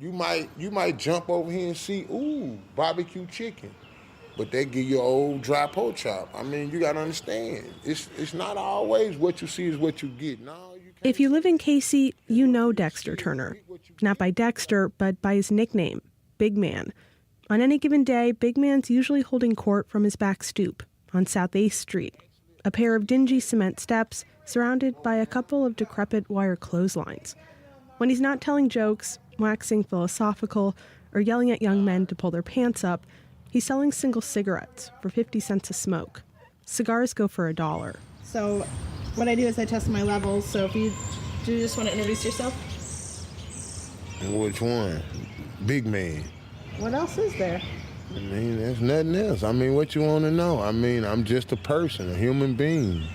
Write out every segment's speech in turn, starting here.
You might jump over here and see, ooh, barbecue chicken. But they give you old dry pork chop. I mean, you gotta understand. It's not always what you see is what you get. No, you can't. If you live in Casey, you know Dexter Turner. Not by Dexter, but by his nickname, Big Man. On any given day, Big Man's usually holding court from his back stoop on South 8th Street, a pair of dingy cement steps surrounded by a couple of decrepit wire clotheslines. When he's not telling jokes, waxing philosophical, or yelling at young men to pull their pants up, he's selling single cigarettes for 50 cents a smoke. Cigars go for $1. So what I do is I test my levels. So if you just want to introduce yourself? Which one? Big Man. What else is there? I mean, there's nothing else. I mean, what you want to know? I mean, I'm just a person, a human being.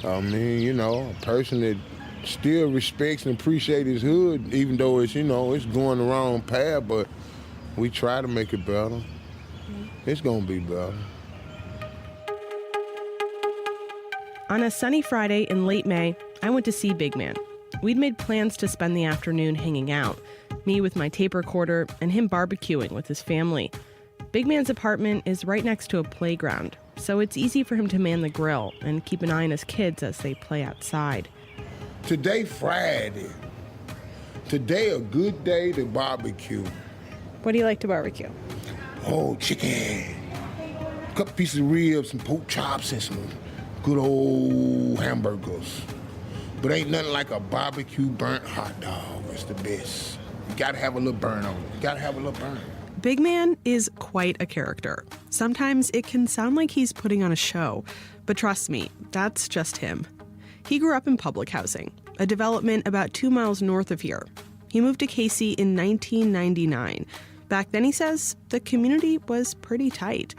I mean, a person that still respects and appreciates his hood, even though it's going the wrong path, but we try to make it better. It's gonna be better. On a sunny Friday in late May, I went to see Big Man. We'd made plans to spend the afternoon hanging out, me with my tape recorder and him barbecuing with his family. Big Man's apartment is right next to a playground, so it's easy for him to man the grill and keep an eye on his kids as they play outside. Today, Friday. Today, a good day to barbecue. What do you like to barbecue? Oh, chicken. A couple pieces of ribs, some pork chops, and some good old hamburgers. But ain't nothing like a barbecue burnt hot dog. It's the best. You gotta have a little burn on it. You gotta have a little burn. Big Man is quite a character. Sometimes it can sound like he's putting on a show, but trust me, that's just him. He grew up in public housing, a development about 2 miles north of here. He moved to Casey in 1999. Back then, he says, the community was pretty tight.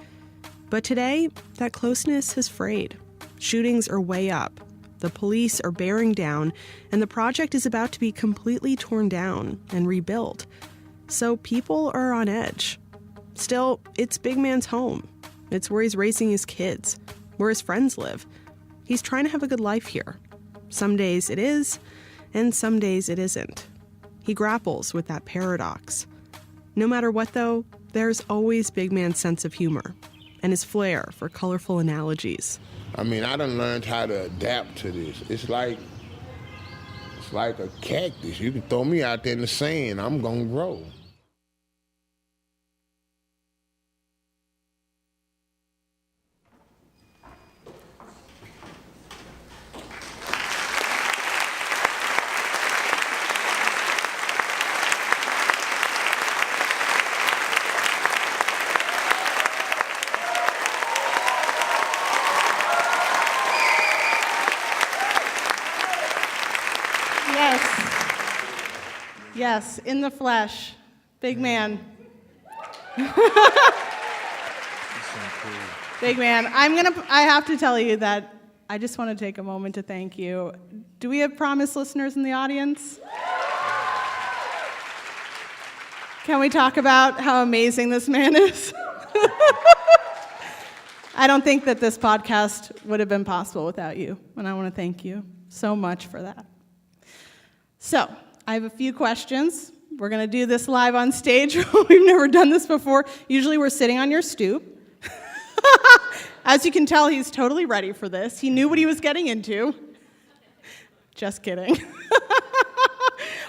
But today, that closeness has frayed. Shootings are way up. The police are bearing down, and the project is about to be completely torn down and rebuilt. So people are on edge. Still, it's Big Man's home. It's where he's raising his kids, where his friends live. He's trying to have a good life here. Some days it is, and some days it isn't. He grapples with that paradox. No matter what, though, there's always Big Man's sense of humor and his flair for colorful analogies. I mean, I done learned how to adapt to this. It's like a cactus. You can throw me out there in the sand, I'm gonna grow. Yes, in the flesh. Big Man. Big Man. I have to tell you that I just want to take a moment to thank you. Do we have Promise listeners in the audience? Can we talk about how amazing this man is? I don't think that this podcast would have been possible without you, and I want to thank you so much for that. So, I have a few questions. We're going to do this live on stage. We've never done this before. Usually we're sitting on your stoop. As you can tell, he's totally ready for this. He knew what he was getting into. Just kidding.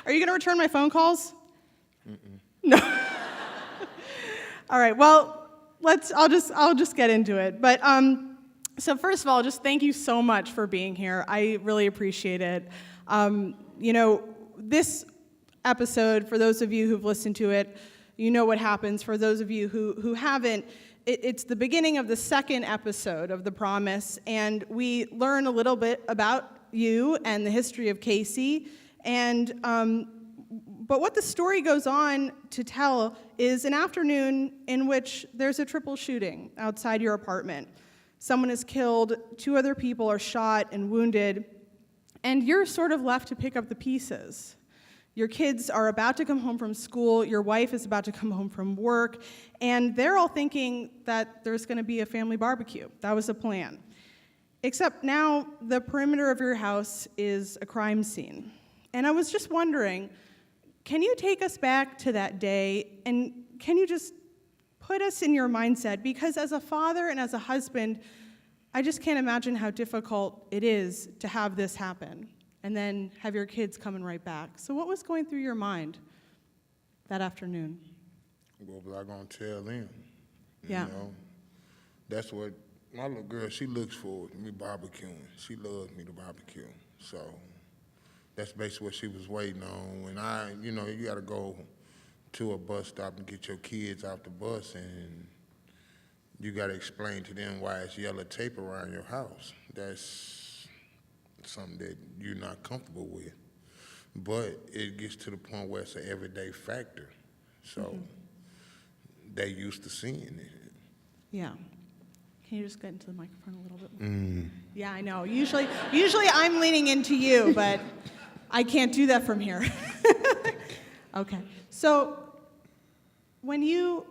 Are you going to return my phone calls? No. All right. Well, I'll just get into it. But so first of all, just thank you so much for being here. I really appreciate it. This episode, for those of you who've listened to it, you know what happens. For those of you who haven't, it's the beginning of the second episode of The Promise, and we learn a little bit about you and the history of Casey. But what the story goes on to tell is an afternoon in which there's a triple shooting outside your apartment. Someone is killed, 2 other people are shot and wounded, and you're sort of left to pick up the pieces. Your kids are about to come home from school, your wife is about to come home from work, and they're all thinking that there's going to be a family barbecue. That was the plan. Except now the perimeter of your house is a crime scene. And I was just wondering, Can you take us back to that day, and can you just put us in your mindset? Because as a father and as a husband, I just can't imagine how difficult it is to have this happen and then have your kids coming right back. So what was going through your mind that afternoon? What was I going to tell them? Yeah. You know, that's what my little girl, she looks forward to me barbecuing. She loves me to barbecue. So that's basically what she was waiting on. When you got to go to a bus stop and get your kids off the bus, and you got to explain to them why it's yellow tape around your house. That's something that you're not comfortable with. But it gets to the point where it's an everyday factor. So they used to seeing it. Yeah. Can you just get into the microphone a little bit more? Yeah, I know. Usually I'm leaning into you, but I can't do that from here. Okay. So when you're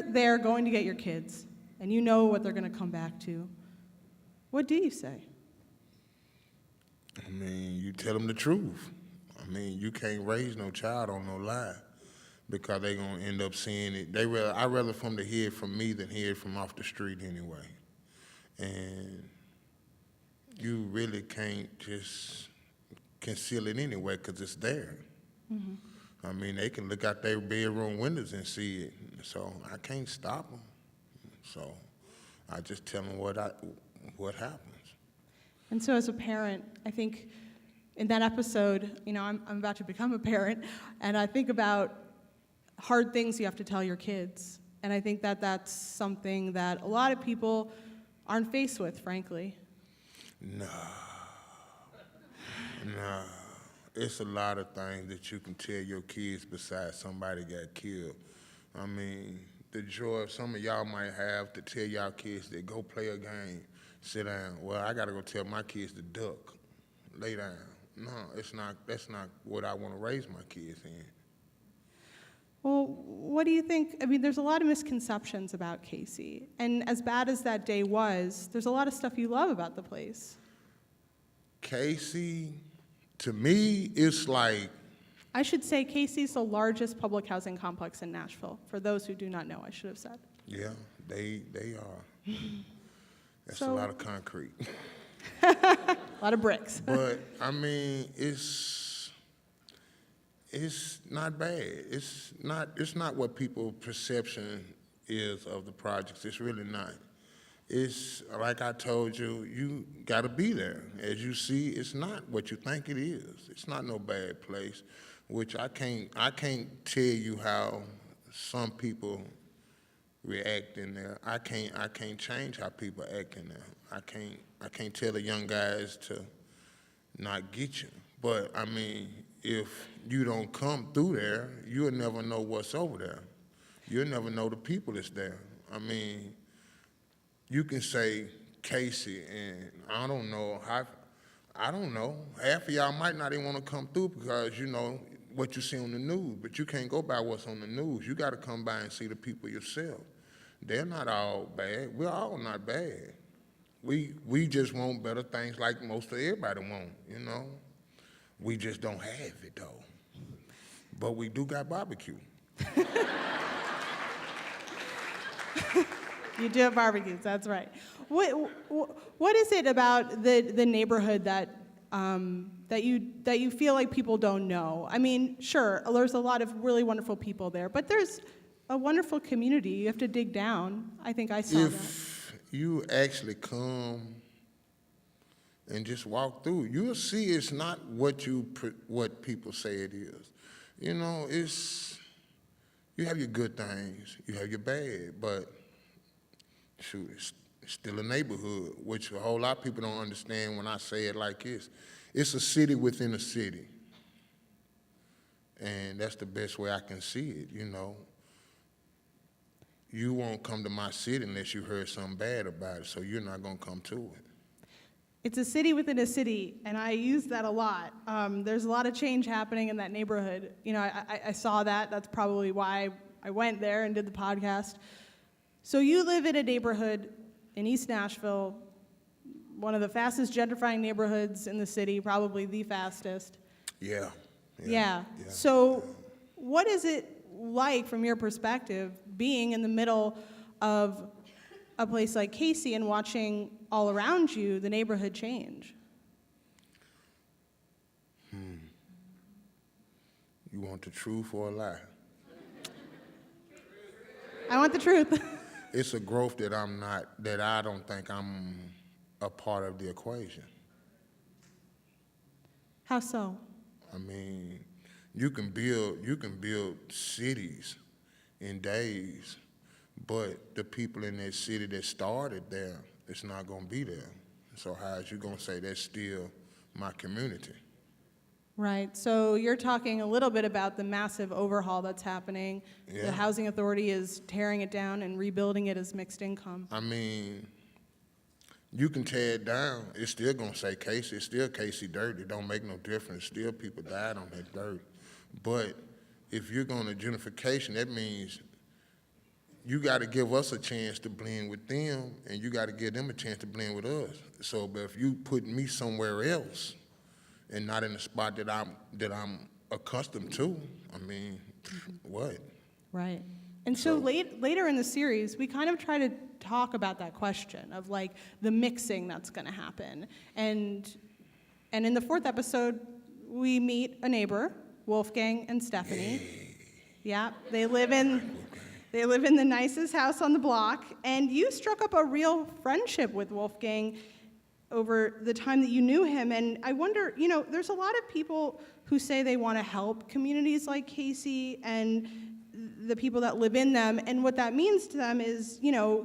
there going to get your kids and you know what they're going to come back to, what do you say? I mean, you tell them the truth. I mean, you can't raise no child on no lie, because they're going to end up seeing it. I'd rather for them to hear it from me than hear it from off the street anyway. And you really can't just conceal it anyway, because it's there. Mm-hmm. I mean, they can look out their bedroom windows and see it. So I can't stop them. So I just tell them what happens. And so as a parent, I think in that episode, I'm about to become a parent, and I think about hard things you have to tell your kids. And I think that that's something that a lot of people aren't faced with, frankly. No. It's a lot of things that you can tell your kids besides somebody got killed. I mean, the joy some of y'all might have to tell y'all kids that go play a game, sit down. Well, I got to go tell my kids to duck, lay down. No, that's not what I want to raise my kids in. Well, what do you think? I mean, there's a lot of misconceptions about Casey. And as bad as that day was, there's a lot of stuff you love about the place. Casey, to me, it's like... I should say Casey's the largest public housing complex in Nashville. For those who do not know, I should have said. Yeah, they are. That's a So, lot of concrete. a lot of bricks. But, I mean, it's not bad. It's not what people's perception is of the projects. It's really not. It's, like I told you, you got to be there. As you see, it's not what you think it is. It's not no bad place, which I can't tell you how some people react in there. I can't change how people act in there. I can't tell the young guys to not get you. But, I mean, if you don't come through there, you'll never know what's over there. You'll never know the people that's there. I mean, you can say Casey, and I don't know. Half of y'all might not even want to come through because you know what you see on the news, but you can't go by what's on the news. You got to come by and see the people yourself. They're not all bad. We're all not bad. We just want better things like most of everybody want, you know. We just don't have it, though. But we do got barbecue. You do have barbecues, that's right. What is it about the neighborhood that you feel like people don't know? I mean, sure, there's a lot of really wonderful people there, but there's a wonderful community. You have to dig down. I think I saw that. If you actually come and just walk through, you'll see it's not what people say it is. You know, you have your good things, you have your bad, but shoot, it's still a neighborhood, which a whole lot of people don't understand when I say it like this. It's a city within a city. And that's the best way I can see it, you know. You won't come to my city unless you heard something bad about it, so you're not going to come to it. It's a city within a city, and I use that a lot. There's a lot of change happening in that neighborhood. You know, I saw that. That's probably why I went there and did the podcast. So you live in a neighborhood in East Nashville, one of the fastest gentrifying neighborhoods in the city, probably the fastest. Yeah, Yeah. So what is it like, from your perspective, being in the middle of a place like Casey and watching all around you the neighborhood change? You want the truth or a lie? I want the truth. It's a growth that I don't think I'm a part of the equation. How so? I mean, you can build cities in days, but the people in that city that started there, it's not gonna be there. So how is you gonna say that's still my community? Right. So you're talking a little bit about the massive overhaul that's happening. Yeah. The housing authority is tearing it down and rebuilding it as mixed income. I mean, you can tear it down. It's still gonna say Casey. It's still Casey dirt. It don't make no difference. Still people died on that dirt. But if you're going to gentrification, that means you got to give us a chance to blend with them, and you got to give them a chance to blend with us. So, but if you put me somewhere else and not in the spot that I'm accustomed to, I mean, what? Right. And so later in the series, we kind of try to talk about that question of like the mixing that's going to happen. And in the 4th episode, we meet a neighbor, Wolfgang and Stephanie. Yeah, they live in the nicest house on the block. And you struck up a real friendship with Wolfgang over the time that you knew him. And I wonder, there's a lot of people who say they want to help communities like Casey and the people that live in them, and what that means to them is,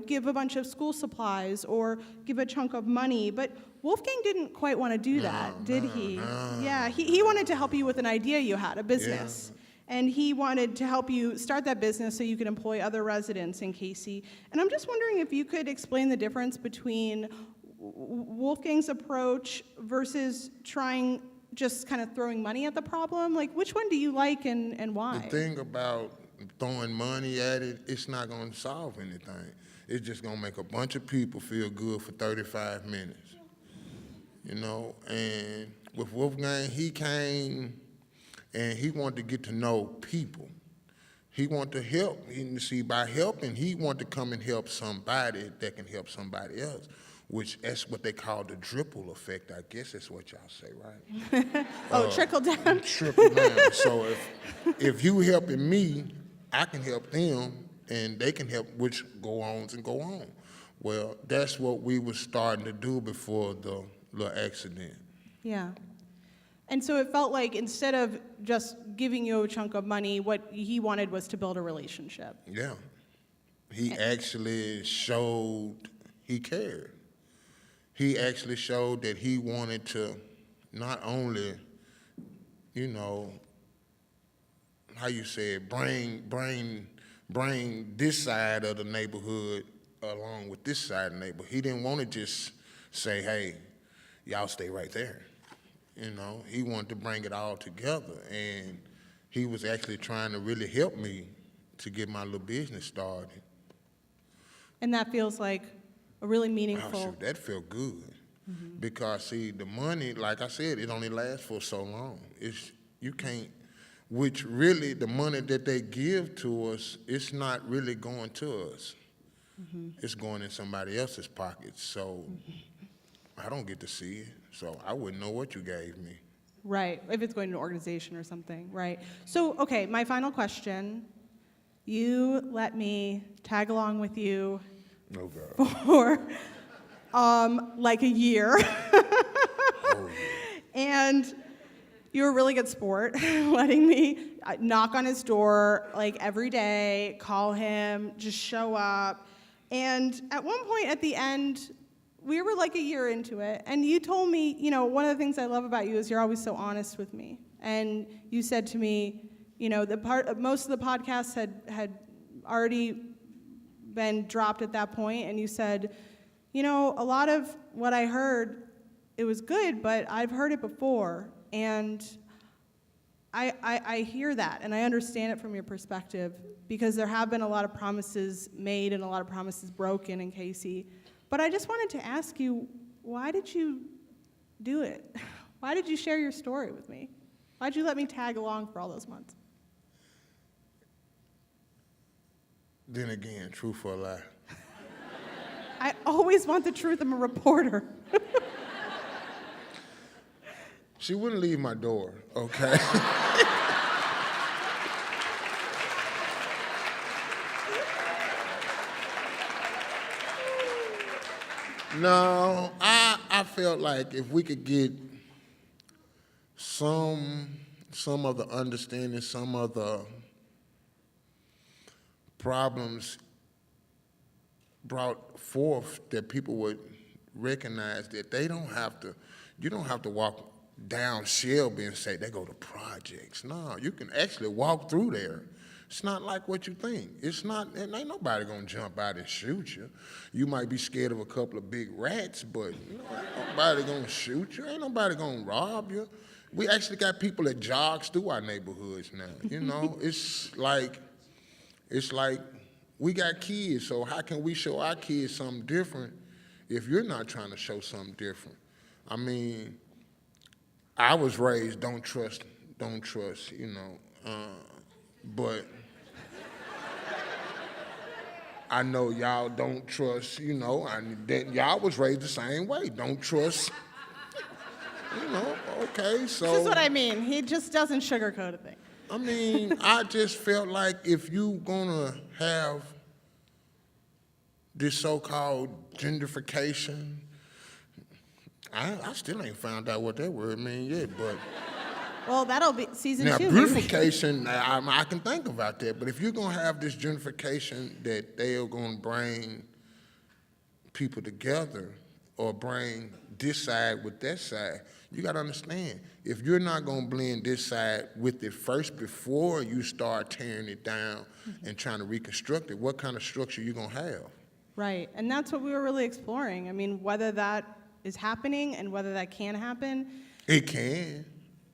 give a bunch of school supplies or give a chunk of money. But Wolfgang didn't quite want to do that, did he? No. Yeah, he wanted to help you with an idea you had, a business. Yeah. And he wanted to help you start that business so you could employ other residents in Casey. And I'm just wondering if you could explain the difference between Wolfgang's approach versus just kind of throwing money at the problem. Like, which one do you like and why? The thing about throwing money at it, it's not going to solve anything. It's just going to make a bunch of people feel good for 35 minutes. And with Wolfgang, he came and he wanted to get to know people. He wanted to help. By helping, he wanted to come and help somebody that can help somebody else, which that's what they call the dripple effect. I guess that's what y'all say, right? Trickle down. Trickle down. So if you helping me, I can help them, and they can help, which go on and go on. Well, that's what we were starting to do before the little accident. Yeah. And so it felt like instead of just giving you a chunk of money, what he wanted was to build a relationship. Yeah. He actually showed he cared. He actually showed that he wanted to not only, how you say it, bring this side of the neighborhood along with this side of the neighborhood. He didn't want to just say, hey, y'all stay right there. He wanted to bring it all together, and he was actually trying to really help me to get my little business started. And that feels like a really meaningful... Oh, shoot, that felt good. Mm-hmm. Because, see, the money, like I said, it only lasts for so long. You can't, which really, the money that they give to us, it's not really going to us. Mm-hmm. It's going in somebody else's pockets. So I don't get to see it. So I wouldn't know what you gave me. Right, if it's going to an organization or something, right. So, okay, my final question. You let me tag along with you for like a year. And you're a really good sport, letting me knock on his door like every day, call him, just show up. And at one point at the end, we were like a year into it, and you told me, one of the things I love about you is you're always so honest with me. And you said to me, most of the podcasts had already been dropped at that point, and you said, a lot of what I heard, it was good, but I've heard it before, and I hear that, and I understand it from your perspective, because there have been a lot of promises made and a lot of promises broken in Casey. But I just wanted to ask you, why did you do it? Why did you share your story with me? Why'd you let me tag along for all those months? Then again, truth or lie. I always want the truth. I'm a reporter. She wouldn't leave my door, okay? No, I felt like if we could get some of the understanding, some of the problems brought forth, that people would recognize that you don't have to walk down Shelby and say they go to projects. No, you can actually walk through there. It's not like what you think. It's not, and ain't nobody gonna jump out and shoot you. You might be scared of a couple of big rats, but ain't nobody gonna shoot you. Ain't nobody gonna rob you. We actually got people that jogs through our neighborhoods now. It's like we got kids, so how can we show our kids something different if you're not trying to show something different? I mean, I was raised don't trust, but I know y'all don't trust, that y'all was raised the same way. Don't trust, okay, so. This is what I mean. He just doesn't sugarcoat a thing. I mean, I just felt like if you gonna have this so-called gentrification, I still ain't found out what that word means yet, but. Well, that'll be season 2. Now, beautification, I can think about that, but if you're gonna have this gentrification that they are gonna bring people together or bring this side with that side, you gotta understand, if you're not gonna blend this side with it first before you start tearing it down and trying to reconstruct it, what kind of structure you gonna have? Right, and that's what we were really exploring. I mean, whether that is happening and whether that can happen. It can.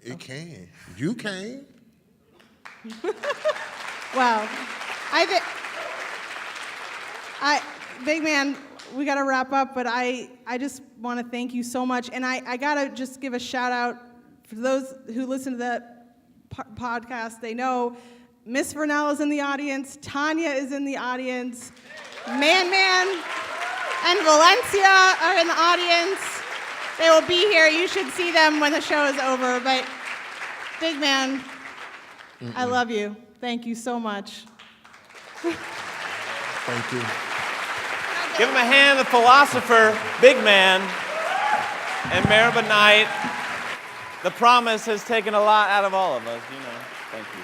It can. You can. Well, big man, we got to wrap up, but I just want to thank you so much. And I got to just give a shout out for those who listen to that podcast. They know Miss Vernell is in the audience. Tanya is in the audience. Man and Valencia are in the audience. They will be here. You should see them when the show is over. But big man, I love you. Thank you so much. Thank you. Give him a hand, the philosopher, big man, and Meribah Knight. The promise has taken a lot out of all of us, Thank you.